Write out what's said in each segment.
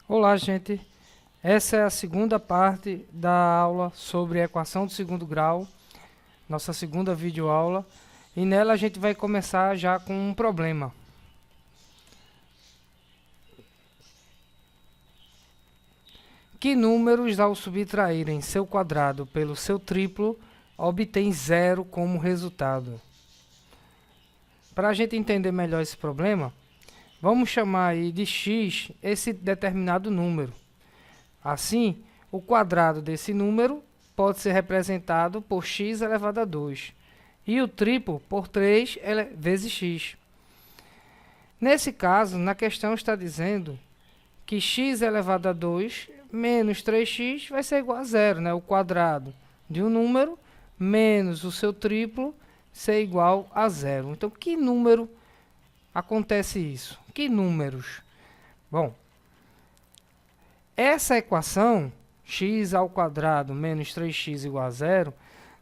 Olá, gente. Essa é a segunda parte da aula sobre a equação do segundo grau, nossa segunda videoaula, e nela a gente vai começar já com um problema. Que números, ao subtraírem seu quadrado pelo seu triplo, obtém zero como resultado? Para a gente entender melhor esse problema, vamos chamar aí de x esse determinado número. Assim, o quadrado desse número pode ser representado por x elevado a 2 e o triplo por 3 vezes x. Nesse caso, na questão está dizendo que x elevado a 2 menos 3x vai ser igual a zero, né? O quadrado de um número menos o seu triplo ser igual a zero. Então, que número acontece isso? Que números? Bom, essa equação, x ao quadrado menos 3x igual a zero,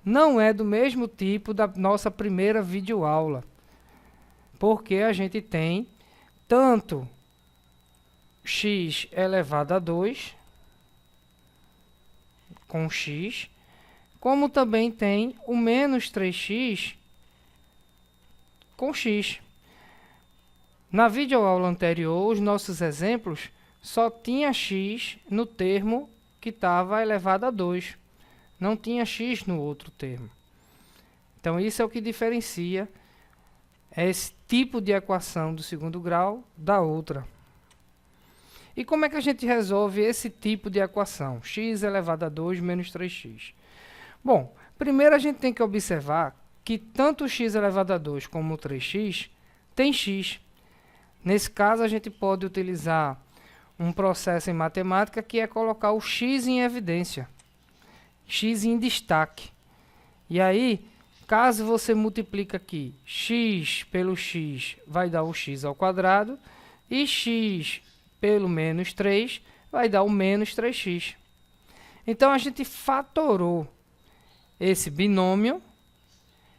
não é do mesmo tipo da nossa primeira videoaula, porque a gente tem tanto x elevado a 2 com x, como também tem o menos 3x com x. Na videoaula anterior, os nossos exemplos só tinha x no termo que estava elevado a 2. Não tinha x no outro termo. Então, isso é o que diferencia esse tipo de equação do segundo grau da outra. E como é que a gente resolve esse tipo de equação? X elevado a 2 menos 3x. Bom, primeiro a gente tem que observar que tanto x elevado a 2 como o 3x tem x. Nesse caso, a gente pode utilizar um processo em matemática que é colocar o x em evidência, x em destaque. E aí, caso você multiplique aqui x pelo x, vai dar o x ao quadrado, e x pelo menos 3 vai dar o menos 3x. Então, a gente fatorou esse binômio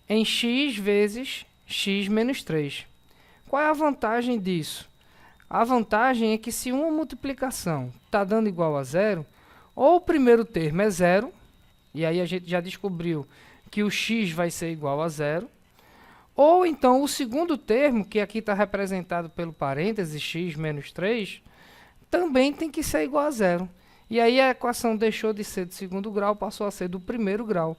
em x vezes x menos 3. Qual é a vantagem disso? A vantagem é que se uma multiplicação está dando igual a zero, ou o primeiro termo é zero, e aí a gente já descobriu que o x vai ser igual a zero, ou então o segundo termo, que aqui está representado pelo parêntese x menos 3, também tem que ser igual a zero. E aí a equação deixou de ser do segundo grau, passou a ser do primeiro grau.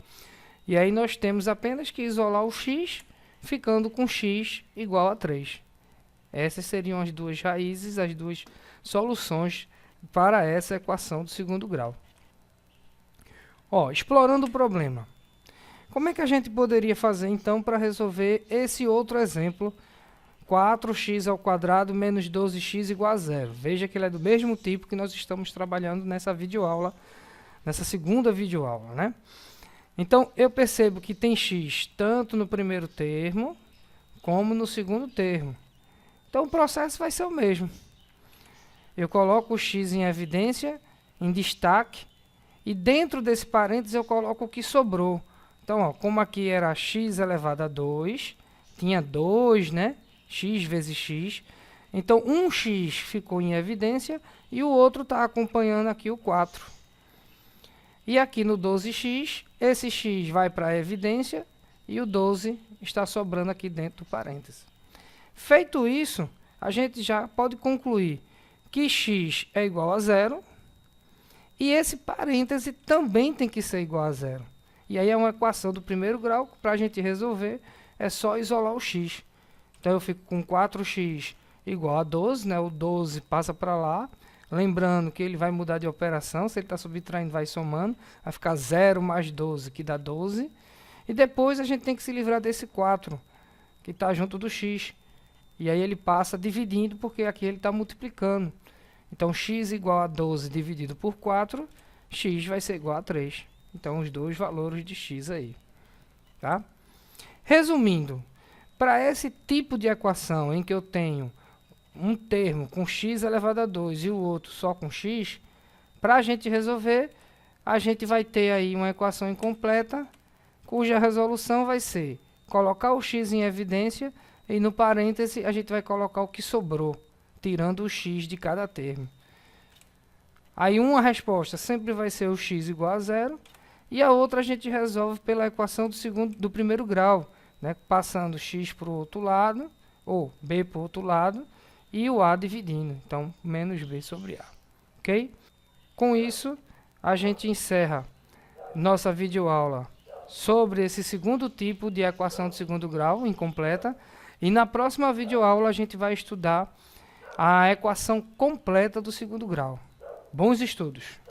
E aí nós temos apenas que isolar o x, ficando com x igual a 3. Essas seriam as duas raízes, as duas soluções para essa equação do segundo grau. Explorando o problema. Como é que a gente poderia fazer, então, para resolver esse outro exemplo? 4x ao quadrado menos 12x igual a zero. Veja que ele é do mesmo tipo que nós estamos trabalhando nessa videoaula, nessa segunda videoaula, né? Então, eu percebo que tem x tanto no primeiro termo, como no segundo termo. Então, o processo vai ser o mesmo. Eu coloco o x em evidência, em destaque, e dentro desse parênteses eu coloco o que sobrou. Então, como aqui era x elevado a 2, tinha 2, né? X vezes x. Então, um x ficou em evidência e o outro está acompanhando aqui o 4. E aqui no 12x, esse x vai para a evidência e o 12 está sobrando aqui dentro do parênteses. Feito isso, a gente já pode concluir que x é igual a zero e esse parêntese também tem que ser igual a zero. E aí é uma equação do primeiro grau, para a gente resolver é só isolar o x. Então eu fico com 4x igual a 12, né? O 12 passa para lá. Lembrando que ele vai mudar de operação, se ele está subtraindo, vai somando, vai ficar 0 mais 12, que dá 12. E depois a gente tem que se livrar desse 4, que está junto do x. E aí ele passa dividindo, porque aqui ele está multiplicando. Então, x igual a 12 dividido por 4, x vai ser igual a 3. Então, os dois valores de x aí. Tá? Resumindo, para esse tipo de equação em que eu tenho um termo com x elevado a 2 e o outro só com x, para a gente resolver, a gente vai ter aí uma equação incompleta, cuja resolução vai ser colocar o x em evidência e no parêntese a gente vai colocar o que sobrou, tirando o x de cada termo. Aí uma resposta sempre vai ser o x igual a zero, e a outra a gente resolve pela equação do primeiro grau, né? Passando x para o outro lado, ou b para o outro lado, e o a dividindo. Então, menos b sobre a. Ok? Com isso, a gente encerra nossa videoaula sobre esse segundo tipo de equação de segundo grau incompleta. E na próxima videoaula a gente vai estudar a equação completa do segundo grau. Bons estudos!